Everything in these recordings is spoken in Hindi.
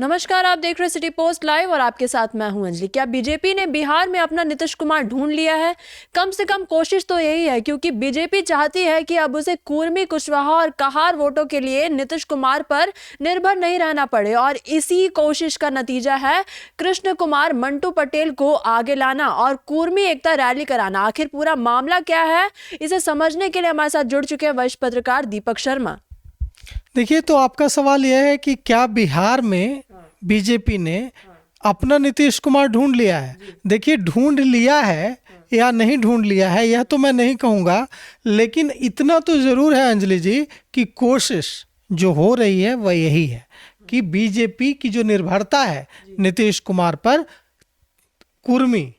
नमस्कार, आप देख रहे हैं सिटी पोस्ट लाइव और आपके साथ मैं हूं अंजलि। क्या बीजेपी ने बिहार में अपना नीतीश कुमार ढूंढ लिया है? कम से कम कोशिश तो यही है, क्योंकि बीजेपी चाहती है कि अब उसे कुर्मी, कुशवाहा और कहार वोटों के लिए नीतीश कुमार पर निर्भर नहीं रहना पड़े। और इसी कोशिश का नतीजा है कृष्ण कुमार मंटू पटेल को आगे लाना और कुर्मी एकता रैली कराना। आखिर पूरा मामला क्या है, इसे समझने के लिए हमारे साथ जुड़ चुके हैं वरिष्ठ पत्रकार दीपक शर्मा। देखिए, तो आपका सवाल यह है कि क्या बिहार में बीजेपी ने अपना नीतीश कुमार ढूंढ लिया है? देखिए, ढूंढ लिया है या नहीं ढूंढ लिया है यह तो मैं नहीं कहूँगा, लेकिन इतना तो ज़रूर है अंजलि जी कि कोशिश जो हो रही है वह यही है कि बीजेपी की जो निर्भरता है नीतीश कुमार पर, कुर्मी,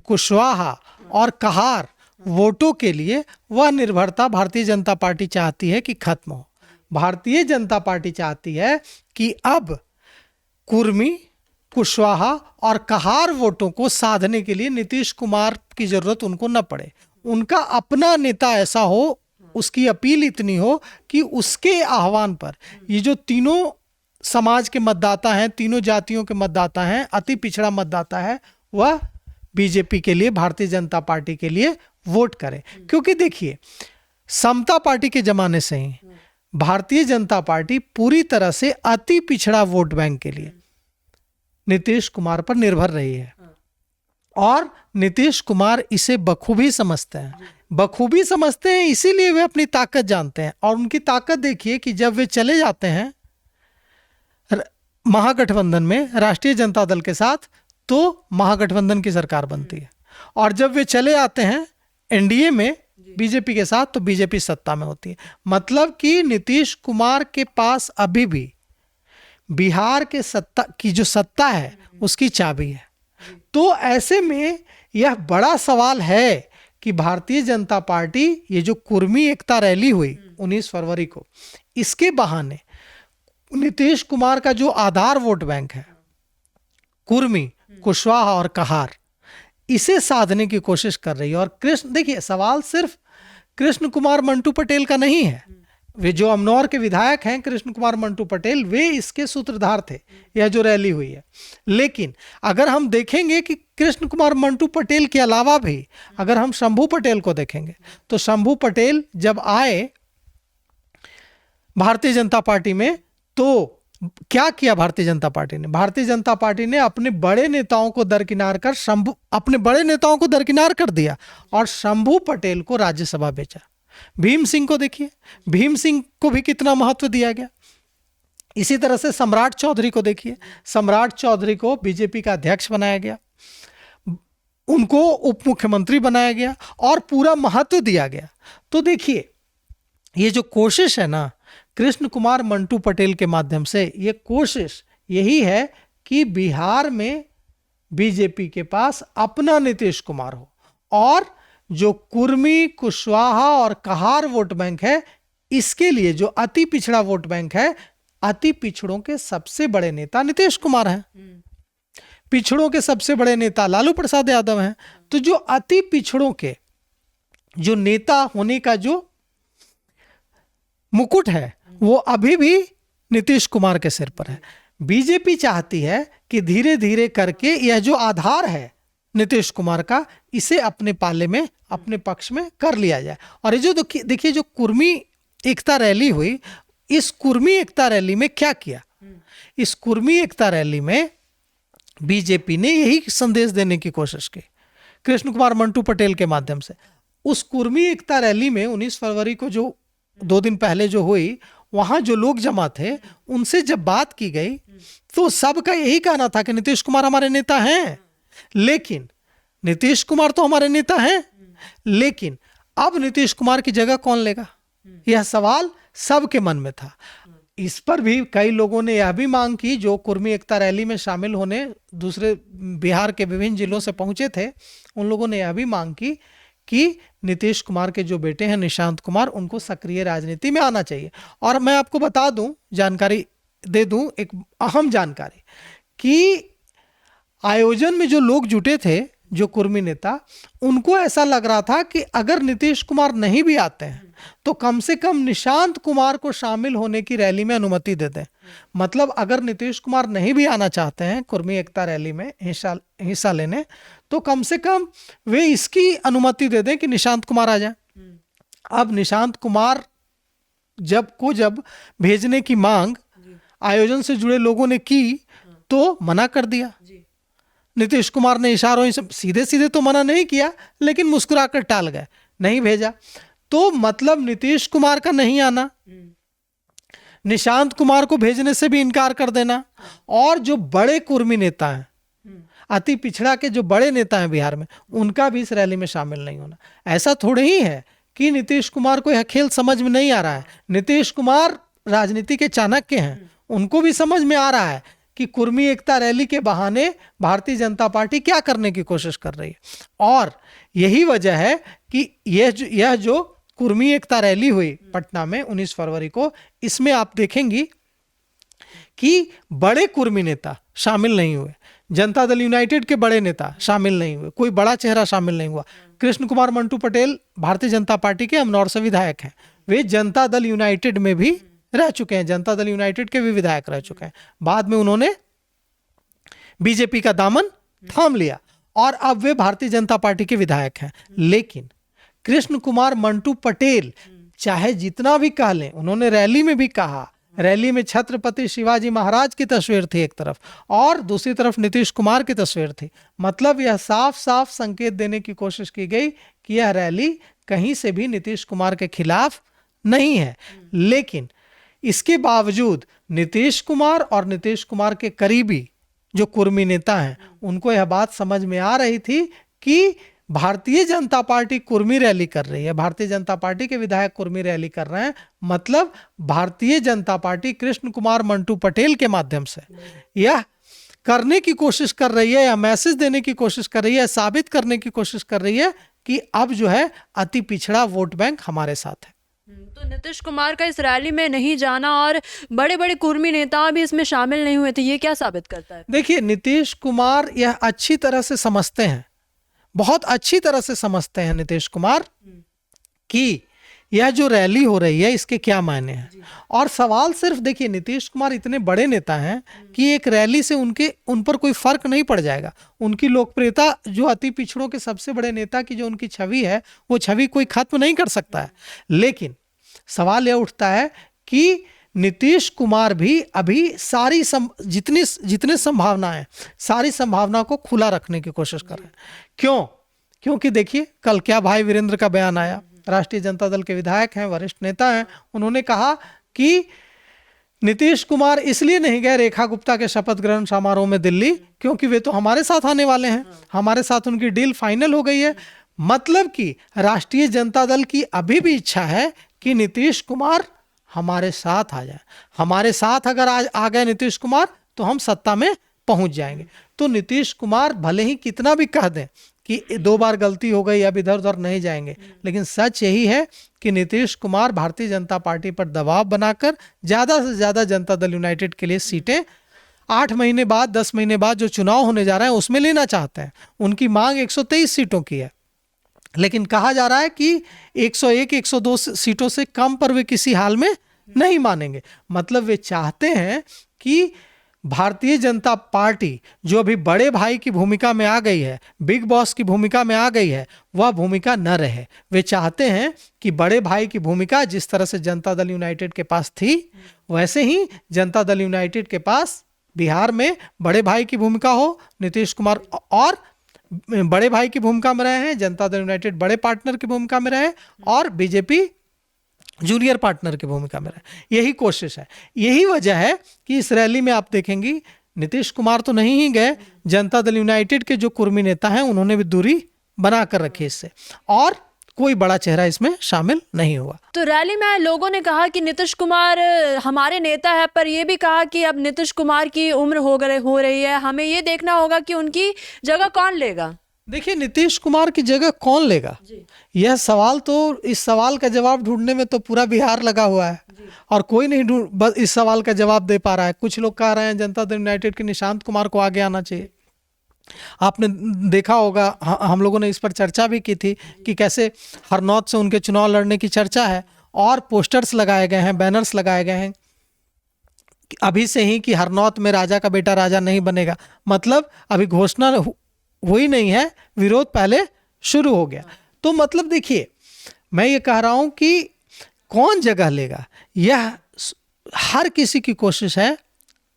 कुशवाहा और कहार वोटों के लिए, वह निर्भरता भारतीय जनता पार्टी चाहती है कि खत्म हो। भारतीय जनता पार्टी चाहती है कि अब कुर्मी, कुशवाहा और कहार वोटों को साधने के लिए नीतीश कुमार की जरूरत उनको न पड़े। उनका अपना नेता ऐसा हो, उसकी अपील इतनी हो कि उसके आह्वान पर ये जो तीनों समाज के मतदाता हैं, तीनों जातियों के मतदाता हैं, अति पिछड़ा मतदाता है, वह बीजेपी के लिए, भारतीय जनता पार्टी के लिए वोट करे। क्योंकि देखिए, समता पार्टी के जमाने से ही भारतीय जनता पार्टी पूरी तरह से अति पिछड़ा वोट बैंक के लिए नीतीश कुमार पर निर्भर रही है और नीतीश कुमार इसे बखूबी समझते हैं। इसीलिए वे अपनी ताकत जानते हैं। और उनकी ताकत देखिए कि जब वे चले जाते हैं महागठबंधन में राष्ट्रीय जनता दल के साथ, तो महागठबंधन की सरकार बनती है, और जब वे चले आते हैं एनडीए में बीजेपी के साथ, तो बीजेपी सत्ता में होती है। मतलब कि नीतीश कुमार के पास अभी भी बिहार के सत्ता की जो सत्ता है उसकी चाबी है। तो ऐसे में यह बड़ा सवाल है कि भारतीय जनता पार्टी, ये जो कुर्मी एकता रैली हुई 19 फरवरी को, इसके बहाने नीतीश कुमार का जो आधार वोट बैंक है, कुर्मी, कुशवाहा और कहार, इसे साधने की कोशिश कर रही है। और देखिए, सवाल सिर्फ कृष्ण कुमार मंटू पटेल का नहीं है। वे जो अमनौर के विधायक हैं कृष्ण कुमार मंटू पटेल, वे इसके सूत्रधार थे, यह जो रैली हुई है। लेकिन अगर हम देखेंगे कि कृष्ण कुमार मंटू पटेल के अलावा भी अगर हम शंभू पटेल को देखेंगे, तो शंभू पटेल जब आए भारतीय जनता पार्टी में, तो क्या किया भारतीय जनता पार्टी ने? भारतीय जनता पार्टी ने अपने बड़े नेताओं को दरकिनार कर दिया और शंभू पटेल को राज्यसभा भेजा। भीम सिंह को देखिए, भीम सिंह को भी कितना महत्व दिया गया। इसी तरह से सम्राट चौधरी को देखिए, सम्राट चौधरी को बीजेपी का अध्यक्ष बनाया गया, उनको उप मुख्यमंत्री बनाया गया और पूरा महत्व दिया गया। तो देखिए, ये जो कोशिश है ना कृष्ण कुमार मंटू पटेल के माध्यम से, ये कोशिश यही है कि बिहार में बीजेपी के पास अपना नीतीश कुमार हो, और जो कुर्मी, कुशवाहा और कहार वोट बैंक है, इसके लिए जो अति पिछड़ा वोट बैंक है, अति पिछड़ों के सबसे बड़े नेता नीतीश कुमार हैं, पिछड़ों के सबसे बड़े नेता लालू प्रसाद यादव हैं। तो जो अति पिछड़ों के जो नेता होने का जो मुकुट है, वो अभी भी नीतीश कुमार के सिर पर है। बीजेपी चाहती है कि धीरे धीरे करके यह जो आधार है नीतीश कुमार का, इसे अपने पाले में, अपने पक्ष में कर लिया जाए। और ये जो देखिए, जो कुर्मी एकता रैली हुई, इस कुर्मी एकता रैली में क्या किया? इस कुर्मी एकता रैली में बीजेपी ने यही संदेश देने की कोशिश की कृष्ण कुमार मंटू पटेल के माध्यम से। उस कुर्मी एकता रैली में 19 फरवरी को जो 2 दिन पहले जो हुई, वहां जो लोग जमा थे, उनसे जब बात की गई, तो सबका यही कहना था कि नीतीश कुमार हमारे नेता हैं। लेकिन नीतीश कुमार तो हमारे नेता हैं, लेकिन अब नीतीश कुमार की जगह कौन लेगा, यह सवाल सबके मन में था। इस पर भी कई लोगों ने यह भी मांग की, जो कुर्मी एकता रैली में शामिल होने दूसरे बिहार के विभिन्न जिलों से पहुंचे थे, उन लोगों ने यह भी मांग की कि नीतीश कुमार के जो बेटे हैं निशांत कुमार, उनको सक्रिय राजनीति में आना चाहिए। और मैं आपको बता दूं, जानकारी दे दूं, एक अहम जानकारी, कि आयोजन में जो लोग जुटे थे जो कुर्मी नेता, उनको ऐसा लग रहा था कि अगर नीतीश कुमार नहीं भी आते हैं तो कम से कम निशांत कुमार को शामिल होने की रैली में अनुमति दे दें। मतलब अगर नीतीश कुमार नहीं भी आना चाहते हैं कुर्मी एकता रैली में हिस्सा लेने, तो कम से कम वे इसकी अनुमति दे दें कि निशांत कुमार आ जाए। अब निशांत कुमार जब भेजने की मांग आयोजन से जुड़े लोगों ने की तो मना कर दिया। नीतीश कुमार ने इशारों से सीधे सीधे तो मना नहीं किया, लेकिन मुस्कुराकर टाल गए, नहीं भेजा। तो मतलब नीतीश कुमार का नहीं आना, निशांत कुमार को भेजने से भी इनकार कर देना, और जो बड़े कुर्मी नेता हैं, अति पिछड़ा के जो बड़े नेता हैं बिहार में, उनका भी इस रैली में शामिल नहीं होना। ऐसा थोड़े ही है कि नीतीश कुमार को यह खेल समझ में नहीं आ रहा है। नीतीश कुमार राजनीति के चाणक्य हैं, उनको भी समझ में आ रहा है कि कुर्मी एकता रैली के बहाने भारतीय जनता पार्टी क्या करने की कोशिश कर रही है। और यही वजह है कि यह जो कुर्मी एकता रैली हुई पटना में 19 फरवरी को, इसमें आप देखेंगी कि बड़े कुर्मी नेता शामिल नहीं हुए, जनता दल यूनाइटेड के बड़े नेता शामिल नहीं हुए, कोई बड़ा चेहरा शामिल नहीं हुआ। कृष्ण कुमार मंटू पटेल भारतीय जनता पार्टी के अमनौर से विधायक हैं, वे जनता दल यूनाइटेड में भी रह चुके हैं, जनता दल यूनाइटेड के भी विधायक रह चुके हैं। बाद में उन्होंने बीजेपी का दामन थाम लिया और अब वे भारतीय जनता पार्टी के विधायक हैं। लेकिन कृष्ण कुमार मंटू पटेल चाहे जितना भी कह लें, उन्होंने रैली में भी कहा, रैली में छत्रपति शिवाजी महाराज की तस्वीर थी एक तरफ और दूसरी तरफ नीतीश कुमार की तस्वीर थी। मतलब यह साफ साफ संकेत देने की कोशिश की गई कि यह रैली कहीं से भी नीतीश कुमार के खिलाफ नहीं है। लेकिन इसके बावजूद नीतीश कुमार और नीतीश कुमार के करीबी जो कुर्मी नेता हैं, उनको यह बात समझ में आ रही थी कि भारतीय जनता पार्टी कुर्मी रैली कर रही है, भारतीय जनता पार्टी के विधायक कुर्मी रैली कर रहे हैं, मतलब भारतीय जनता पार्टी कृष्ण कुमार मंटू पटेल के माध्यम से यह करने की कोशिश कर रही है या मैसेज देने की कोशिश कर रही है, साबित करने की कोशिश कर रही है कि अब जो है अति पिछड़ा वोट बैंक हमारे साथ है। तो नीतीश कुमार का इस रैली में नहीं जाना और बड़े बड़े कुर्मी नेता भी इसमें शामिल नहीं हुए थे, ये क्या साबित करता है? देखिए, नीतीश कुमार यह अच्छी तरह से समझते हैं, बहुत अच्छी तरह से समझते हैं नीतीश कुमार कि यह जो रैली हो रही है इसके क्या मायने हैं। और सवाल सिर्फ देखिए, नीतीश कुमार इतने बड़े नेता हैं कि एक रैली से उन पर कोई फर्क नहीं पड़ जाएगा। उनकी लोकप्रियता, जो अति पिछड़ों के सबसे बड़े नेता की जो उनकी छवि है, वो छवि कोई खत्म नहीं कर सकता है। लेकिन सवाल यह उठता है कि नीतीश कुमार भी अभी सारी जितने संभावनाएं, सारी संभावना को खुला रखने की कोशिश कर रहे हैं। क्यों? क्योंकि देखिए, कल क्या भाई वीरेंद्र का बयान आया, राष्ट्रीय जनता दल के विधायक हैं, वरिष्ठ नेता हैं, उन्होंने कहा कि नीतीश कुमार इसलिए नहीं गए रेखा गुप्ता के शपथ ग्रहण समारोह में दिल्ली क्योंकि वे तो हमारे साथ आने वाले हैं, हमारे साथ उनकी डील फाइनल हो गई है। मतलब कि राष्ट्रीय जनता दल की अभी भी इच्छा है कि नीतीश कुमार हमारे साथ आ जाए, हमारे साथ अगर आज आ गए नीतीश कुमार तो हम सत्ता में पहुंच जाएंगे। तो नीतीश कुमार भले ही कितना भी कह दें कि 2 बार गलती हो गई, अब इधर उधर नहीं जाएंगे, लेकिन सच यही है कि नीतीश कुमार भारतीय जनता पार्टी पर दबाव बनाकर ज़्यादा से ज़्यादा जनता दल यूनाइटेड के लिए सीटें 8 महीने बाद, 10 महीने बाद जो चुनाव होने जा रहे हैं उसमें लेना चाहते हैं। उनकी मांग 123 सीटों की है, लेकिन कहा जा रहा है कि 101, 102 सीटों से कम पर वे किसी हाल में नहीं मानेंगे। मतलब वे चाहते हैं कि भारतीय जनता पार्टी जो अभी बड़े भाई की भूमिका में आ गई है, बिग बॉस की भूमिका में आ गई है, वह भूमिका न रहे। वे चाहते हैं कि बड़े भाई की भूमिका जिस तरह से जनता दल यूनाइटेड के पास थी, वैसे ही जनता दल यूनाइटेड के पास बिहार में बड़े भाई की भूमिका हो। नीतीश कुमार और बड़े भाई की भूमिका में रहे हैं, जनता दल यूनाइटेड बड़े पार्टनर की भूमिका में रहे और बीजेपी जूनियर पार्टनर की भूमिका में रहे। यही कोशिश है, यही वजह है कि इस रैली में आप देखेंगी नीतीश कुमार तो नहीं ही गए, जनता दल यूनाइटेड के जो कुर्मी नेता हैं उन्होंने भी दूरी बना कर रखी इससे, और कोई बड़ा चेहरा इसमें शामिल नहीं हुआ। तो रैली में लोगों ने कहा कि नीतीश कुमार हमारे नेता है, पर यह भी कहा कि अब नीतीश कुमार की उम्र हो रही है, हमें ये देखना होगा कि उनकी जगह कौन लेगा। देखिए, नीतीश कुमार की जगह कौन लेगा, यह सवाल तो, इस सवाल का जवाब ढूंढने में तो पूरा बिहार लगा हुआ है और कोई नहीं इस सवाल का जवाब दे पा रहा है। कुछ लोग कह रहे हैं जनता दल यूनाइटेड के निशांत कुमार को आगे आना चाहिए, आपने देखा होगा, हम लोगों ने इस पर चर्चा भी की थी कि कैसे हरनौत से उनके चुनाव लड़ने की चर्चा है और पोस्टर्स लगाए गए हैं, बैनर्स लगाए गए हैं अभी से ही कि हरनौत में राजा का बेटा राजा नहीं बनेगा। मतलब अभी घोषणा हुई नहीं है, विरोध पहले शुरू हो गया। तो मतलब देखिए, मैं ये कह रहा हूं कि कौन जगह लेगा, यह हर किसी की कोशिश है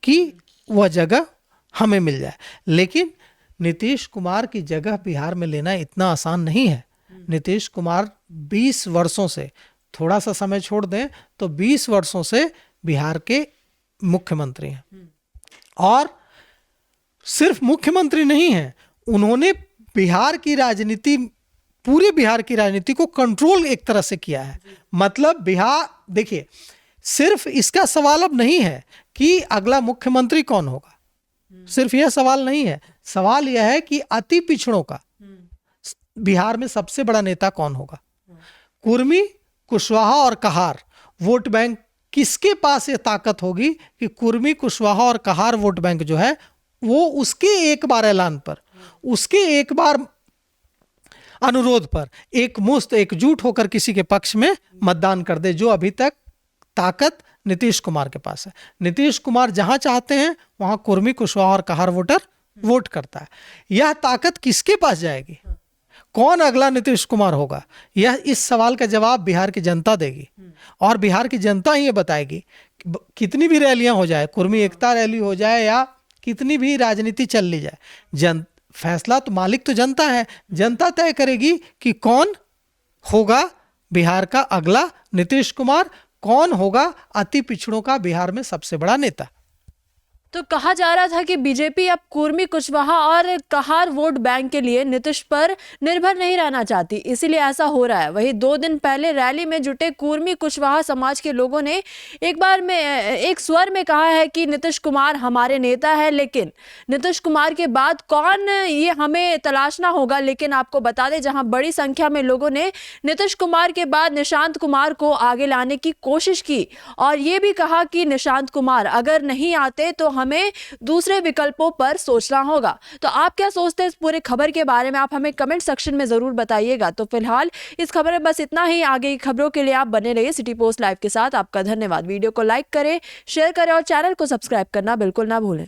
कि वह जगह हमें मिल जाए, लेकिन नीतीश कुमार की जगह बिहार में लेना इतना आसान नहीं है। नीतीश कुमार 20 वर्षों से, थोड़ा सा समय छोड़ दें तो 20 वर्षों से बिहार के मुख्यमंत्री हैं, और सिर्फ मुख्यमंत्री नहीं हैं, उन्होंने बिहार की राजनीति, पूरे बिहार की राजनीति को कंट्रोल एक तरह से किया है। मतलब बिहार, देखिए, सिर्फ इसका सवाल अब नहीं है कि अगला मुख्यमंत्री कौन होगा, सिर्फ यह सवाल नहीं है। सवाल यह है कि अति पिछड़ों का बिहार में सबसे बड़ा नेता कौन होगा। कुर्मी, कुशवाहा और कहार वोट बैंक, किसके पास ये ताकत होगी कि कुर्मी, कुशवाहा और कहार वोट बैंक जो है वो उसके एक बार ऐलान पर, उसके एक बार अनुरोध पर एकमुश्त एकजुट होकर किसी के पक्ष में मतदान कर दे, जो अभी तक ताकत नीतीश कुमार के पास है। नीतीश कुमार जहां चाहते हैं वहां कुर्मी, कुशवाहा और कहार वोटर वोट करता है। यह ताकत किसके पास जाएगी, कौन अगला नीतीश कुमार होगा, यह इस सवाल का जवाब बिहार की जनता देगी, और बिहार की जनता ही ये बताएगी। कितनी भी रैलियां हो जाए, कुर्मी एकता रैली हो जाए या कितनी भी राजनीति चल ली जाए, फैसला तो मालिक तो जनता है। जनता तय करेगी कि कौन होगा बिहार का अगला नीतीश कुमार, कौन होगा अति पिछड़ों का बिहार में सबसे बड़ा नेता। तो कहा जा रहा था कि बीजेपी अब कुर्मी, कुशवाहा और कहार वोट बैंक के लिए नीतीश पर निर्भर नहीं रहना चाहती, इसीलिए ऐसा हो रहा है। वहीं 2 दिन पहले रैली में जुटे कुर्मी, कुशवाहा समाज के लोगों ने एक स्वर में कहा है कि नीतीश कुमार हमारे नेता है, लेकिन नीतीश कुमार के बाद कौन, ये हमें तलाशना होगा। लेकिन आपको बता दें, जहां बड़ी संख्या में लोगों ने नीतीश कुमार के बाद निशांत कुमार को आगे लाने की कोशिश की, और ये भी कहा कि निशांत कुमार अगर नहीं आते तो हमें दूसरे विकल्पों पर सोचना होगा। तो आप क्या सोचते हैं इस पूरे खबर के बारे में, आप हमें कमेंट सेक्शन में जरूर बताइएगा। तो फिलहाल इस खबर में बस इतना ही। आगे की खबरों के लिए आप बने रहिए सिटी पोस्ट लाइव के साथ। आपका धन्यवाद। वीडियो को लाइक करें, शेयर करें और चैनल को सब्सक्राइब करना बिल्कुल ना भूलें।